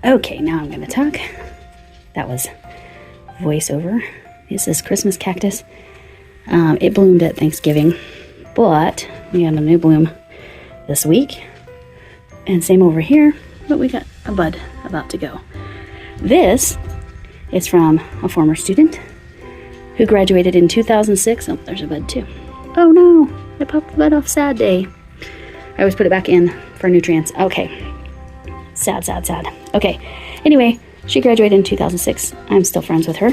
Okay, now I'm going to talk. That was voiceover. This is Christmas cactus. It bloomed at Thanksgiving, but we had a new bloom this week. And same over here, but we got a bud about to go. This is from a former student who graduated in 2006. Oh, there's a bud too. Oh no, I popped the bud off. Sad day. I always put it back in for nutrients. Okay. Sad, sad, sad. Okay. Anyway, she graduated in 2006. I'm still friends with her.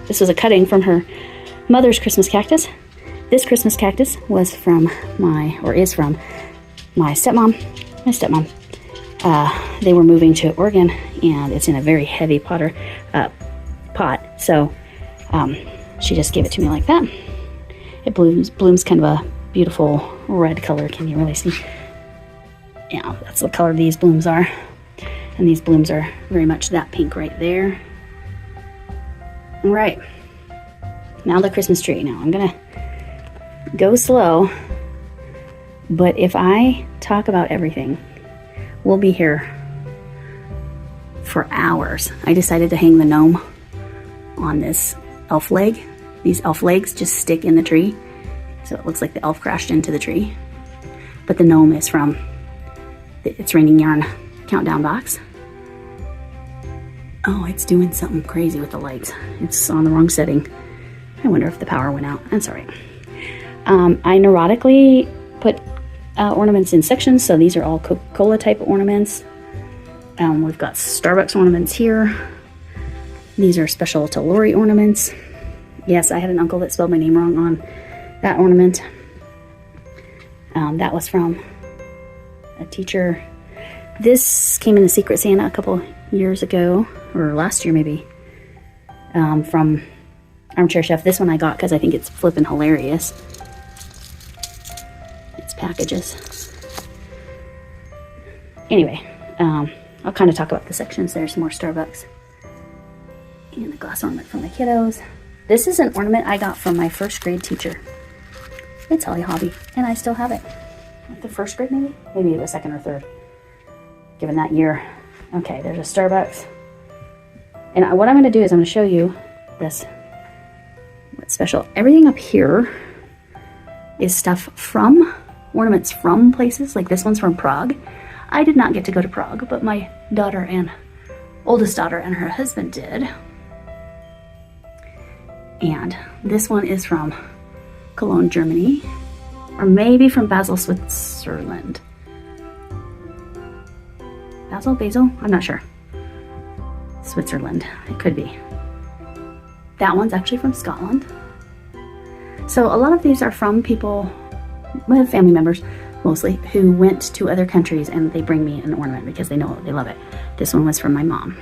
This was a cutting from her mother's Christmas cactus. This Christmas cactus was from is from my stepmom. They were moving to Oregon, and it's in a very heavy pot. So she just gave it to me like that. It blooms kind of a beautiful red color. Can you really see? Yeah, that's the color these blooms are. And these blooms are very much that pink right there. All right. Now the Christmas tree. Now I'm gonna go slow, but if I talk about everything, we'll be here for hours. I decided to hang the gnome on this elf leg. These elf legs just stick in the tree, so it looks like the elf crashed into the tree. But the gnome is from the It's Raining Yarn countdown box. Oh, it's doing something crazy with the lights. It's on the wrong setting. I wonder if the power went out. That's all right. I neurotically put ornaments in sections, so these are all Coca-Cola type ornaments. We've got Starbucks ornaments here. These are special to Lori ornaments. Yes, I had an uncle that spelled my name wrong on that ornament. That was from a teacher. This came in the Secret Santa a couple years ago, or last year maybe, from Armchair Chef. This one I got because I think it's flippin' hilarious. It's packages. Anyway, I'll kind of talk about the sections. There's some more Starbucks. And a glass ornament for my kiddos. This is an ornament I got from my first grade teacher. It's Holly Hobby, and I still have it. Like the first grade maybe? Maybe it was second or third, given that year. Okay, there's a Starbucks. And what I'm going to do is I'm going to show you this. What's special. Everything up here is stuff from, ornaments from places. Like this one's from Prague. I did not get to go to Prague, but my oldest daughter and her husband did. And this one is from Cologne, Germany. Or maybe from Basel, Switzerland. Basil? I'm not sure. Switzerland. It could be. That one's actually from Scotland. So a lot of these are from people, family members mostly, who went to other countries and they bring me an ornament because they know they love it. This one was from my mom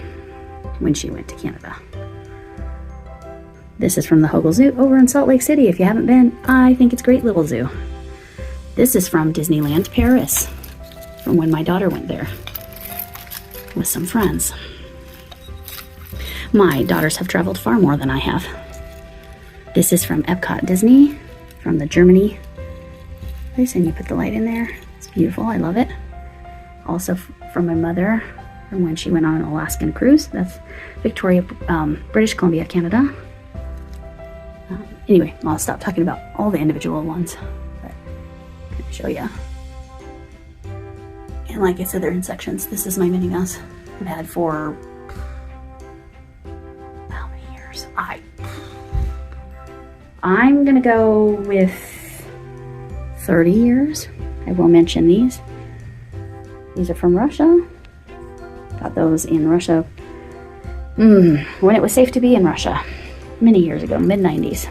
when she went to Canada. This is from the Hogle Zoo over in Salt Lake City. If you haven't been, I think it's a great little zoo. This is from Disneyland Paris, from when my daughter went there with some friends. My daughters have traveled far more than I have. This is from Epcot Disney, from the Germany place, and you put the light in there. It's beautiful, I love it. Also from my mother, from when she went on an Alaskan cruise. That's Victoria, British Columbia, Canada. Anyway, I'll stop talking about all the individual ones, but I'm going to show you. And like I said, they're in sections. This is my Minnie Mouse I've had for how many years? I'm gonna go with 30 years. I will mention these. These are from Russia. Got those in Russia when it was safe to be in Russia many years ago, mid-90s.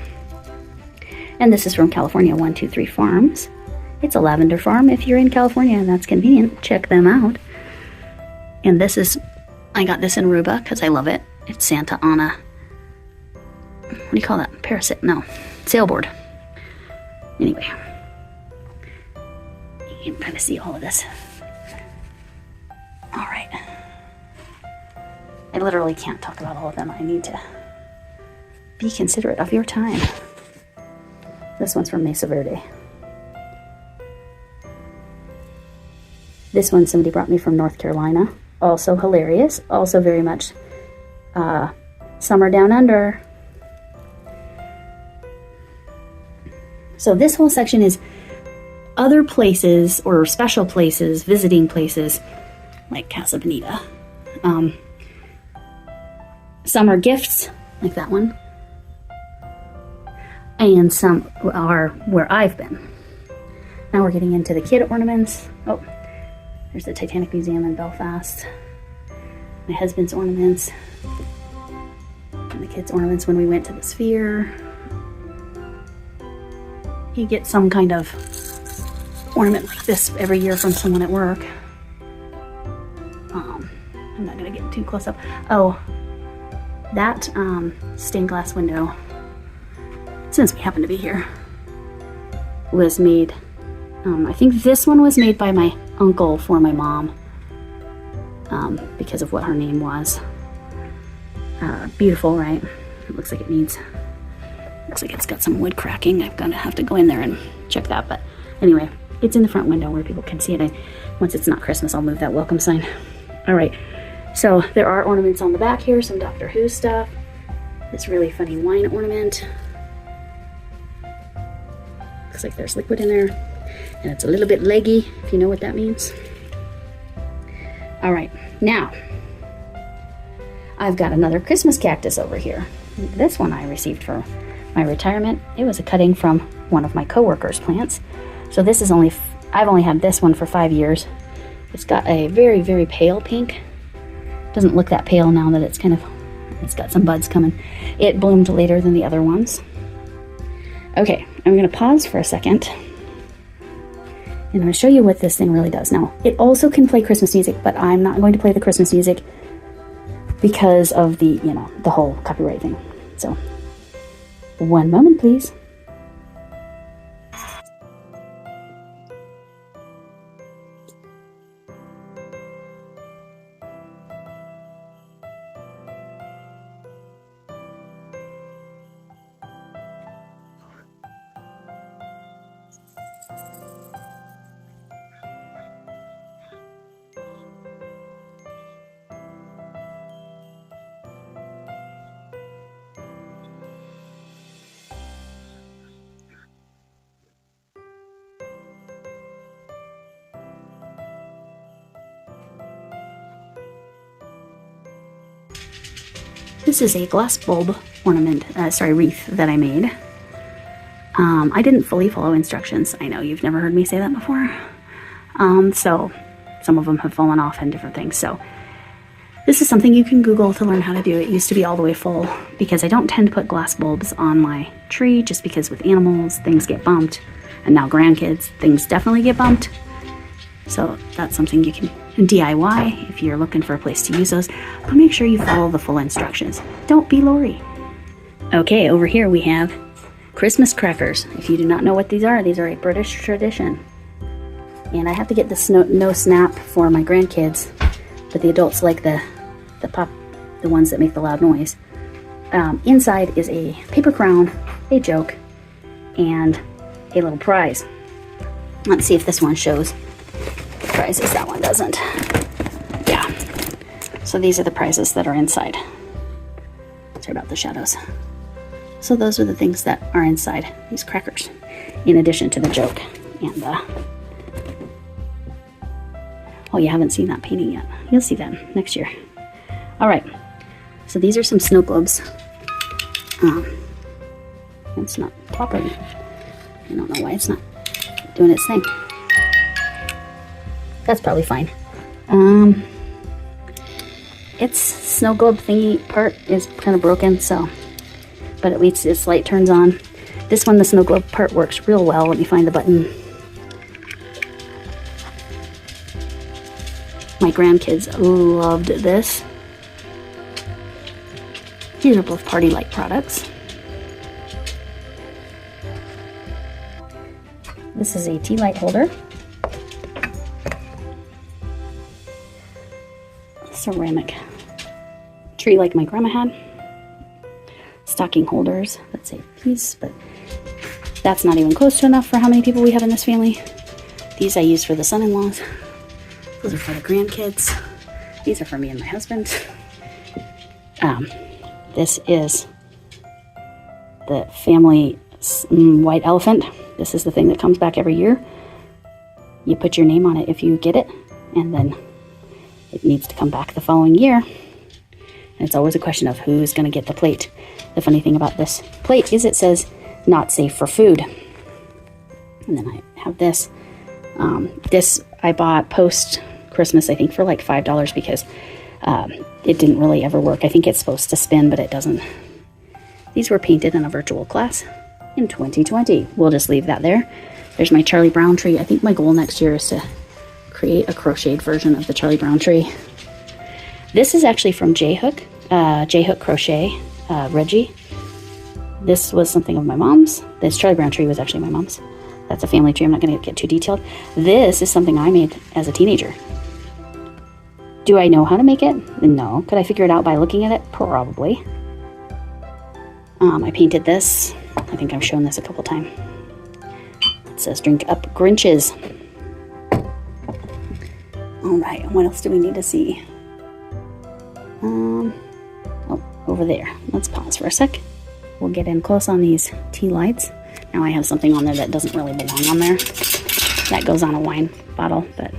And this is from California 123 Farms. It's a lavender farm. If you're in California and that's convenient, check them out. And this is, I got this in Aruba because I love it. It's Santa on a, what do you call that? Parasite? No, sailboard. Anyway, you can kind of see all of this. All right. I literally can't talk about all of them. I need to be considerate of your time. This one's from Mesa Verde. This one somebody brought me from North Carolina. Also hilarious. Also very much summer down under. So this whole section is other places or special places, visiting places like Casa Bonita. Some are gifts, like that one. And some are where I've been. Now we're getting into the kid ornaments. Oh, there's the Titanic Museum in Belfast. My husband's ornaments. And the kids' ornaments when we went to the Sphere. You get some kind of ornament like this every year from someone at work. I'm not going to get too close up. Oh, that stained glass window, since we happen to be here, was made, I think this one was made by my uncle for my mom, because of what her name was. Beautiful, right? It looks like looks like it's got some wood cracking. I'm gonna have to go in there and check that, but anyway, it's in the front window where people can see it. And once it's not Christmas, I'll move that welcome sign. All right, so there are ornaments on the back here, some Doctor Who stuff, this really funny wine ornament. Looks like there's liquid in there, and it's a little bit leggy, if you know what that means. All right, now I've got another Christmas cactus over here. This one I received for my retirement. It was a cutting from one of my coworkers' plants. So this is I've only had this one for 5 years. It's got a very, very pale pink. Doesn't look that pale now that it's got some buds coming. It bloomed later than the other ones. Okay, I'm gonna pause for a second. And I'm gonna show you what this thing really does. Now, it also can play Christmas music, but I'm not going to play the Christmas music because of the whole copyright thing. So, one moment, please. This is a glass bulb ornament, wreath that I made. I didn't fully follow instructions. I know you've never heard me say that before. So some of them have fallen off and different things. So this is something you can Google to learn how to do. It used to be all the way full because I don't tend to put glass bulbs on my tree just because with animals, things get bumped. And now grandkids, things definitely get bumped. So that's something you can DIY if you're looking for a place to use those, but make sure you follow the full instructions. Don't be Lori. Okay, over here we have Christmas crackers. If you do not know what these are a British tradition. And I have to get the no snap for my grandkids, but the adults like the pop, the ones that make the loud noise. Inside is a paper crown, a joke, and a little prize. Let's see if this one shows prizes. That one doesn't. Yeah. So these are the prizes that are inside. Sorry about the shadows. So those are the things that are inside these crackers, in addition to the joke and oh, you haven't seen that painting yet. You'll see that next year. All right. So these are some snow globes. It's not cooperating. I don't know why it's not doing its thing. That's probably fine. Its snow globe thingy part is kind of broken, so, but at least its light turns on. This one, the snow globe part, works real well. Let me find the button. My grandkids loved this. These are both Party Light products. This is a tea light holder. Ceramic tree like my grandma had. Stocking holders that say peace, but that's not even close to enough for how many people we have in this family. These I use for the son-in-laws. Those are for the grandkids. These are for me and my husband. This is the family white elephant. This is the thing that comes back every year. You put your name on it if you get it, and then it needs to come back the following year. And it's always a question of who's going to get the plate. The funny thing about this plate is it says not safe for food. And then I have this. This I bought post Christmas, I think, for like $5 because it didn't really ever work. I think it's supposed to spin, but it doesn't. These were painted in a virtual class in 2020. We'll just leave that there. There's my Charlie Brown tree. I think my goal next year is to create a crocheted version of the Charlie Brown tree. This is actually from J-Hook Crochet, Reggie. This was something of my mom's. This Charlie Brown tree was actually my mom's. That's a family tree. I'm not going to get too detailed. This is something I made as a teenager. Do I know how to make it? No. Could I figure it out by looking at it? Probably. I painted this. I think I've shown this a couple times. It says drink up Grinches. All right, what else do we need to see? Oh, over there. Let's pause for a sec. We'll get in close on these tea lights. Now I have something on there that doesn't really belong on there. That goes on a wine bottle, but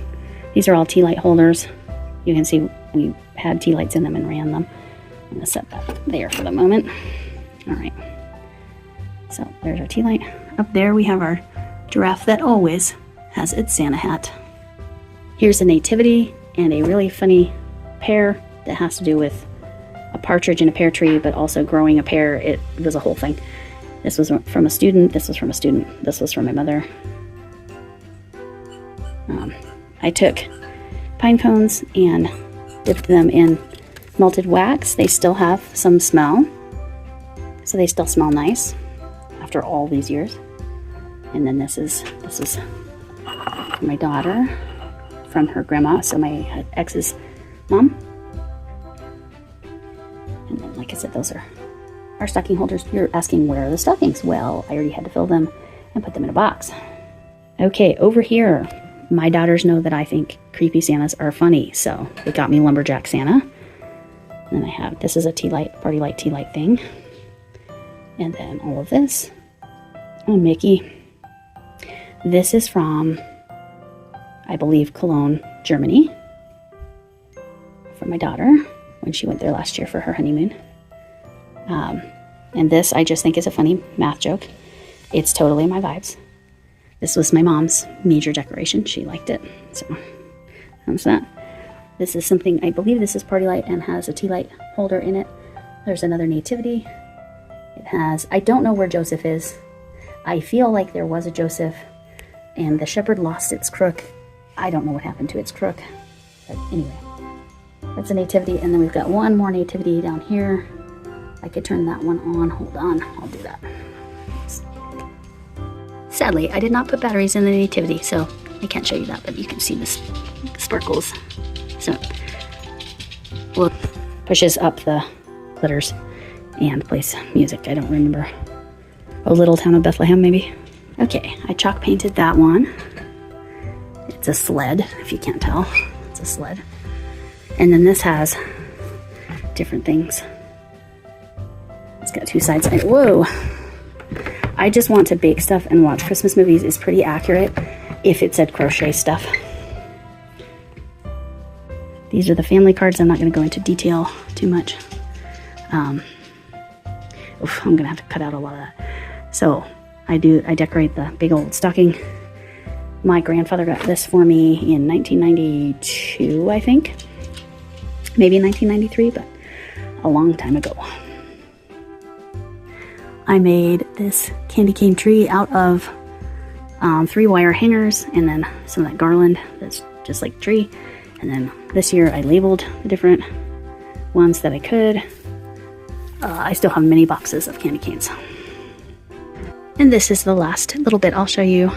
these are all tea light holders. You can see we had tea lights in them and ran them. I'm going to set that there for the moment. All right. So there's our tea light. Up there we have our giraffe that always has its Santa hat. Here's a nativity and a really funny pear that has to do with a partridge in a pear tree, but also growing a pear. It was a whole thing. This was from a student. This was from a student. This was from my mother. I took pine cones and dipped them in melted wax. They still have some smell, so they still smell nice after all these years. And then this is for my daughter from her grandma, so my ex's mom. And then, like I said, those are our stocking holders. You're asking where are the stockings? Well, I already had to fill them and put them in a box. Okay, over here, my daughters know that I think creepy Santas are funny, so they got me Lumberjack Santa. And then I have, this is a tea light, party light tea light thing. And then all of this. Oh, Mickey. This is from, I believe, Cologne, Germany. For my daughter, when she went there last year for her honeymoon. And this, I just think, is a funny math joke. It's totally my vibes. This was my mom's major decoration. She liked it. So, that's that. This is something, I believe this is party light and has a tea light holder in it. There's another nativity. It has, I don't know where Joseph is. I feel like there was a Joseph and the shepherd lost its crook. I don't know what happened to its crook. But anyway, that's a nativity. And then we've got one more nativity down here. I could turn that one on. Hold on, I'll do that. Sadly, I did not put batteries in the nativity, so I can't show you that, but you can see the sparkles. So, well, pushes up the glitters and plays music. I don't remember. Oh, Little Town of Bethlehem, maybe? Okay, I chalk painted that one. It's a sled, if you can't tell. It's a sled. And then this has different things. It's got two sides. Whoa! I just want to bake stuff and watch Christmas movies is pretty accurate if it said crochet stuff. These are the family cards. I'm not going to go into detail too much. I'm going to have to cut out a lot of that. So I decorate the big old stocking. My grandfather got this for me in 1992, I think. Maybe 1993, but a long time ago. I made this candy cane tree out of 3-wire hangers and then some of that garland that's just like tree. And then this year I labeled the different ones that I could. I still have many boxes of candy canes. And this is the last little bit I'll show you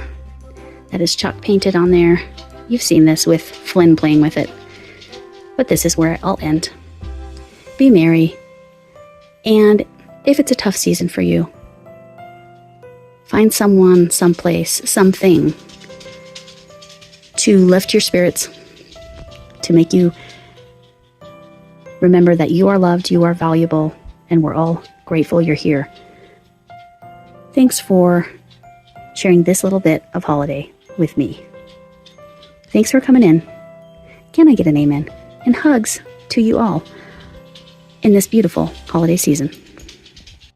that is chalk painted on there. You've seen this with Flynn playing with it. But this is where I'll end. Be merry. And if it's a tough season for you, find someone, someplace, something to lift your spirits, to make you Remember that you are loved, you are valuable, and we're all grateful you're here. Thanks for sharing this little bit of holiday with me. Thanks for coming in. Can I get an amen? And hugs to you all in this beautiful holiday season.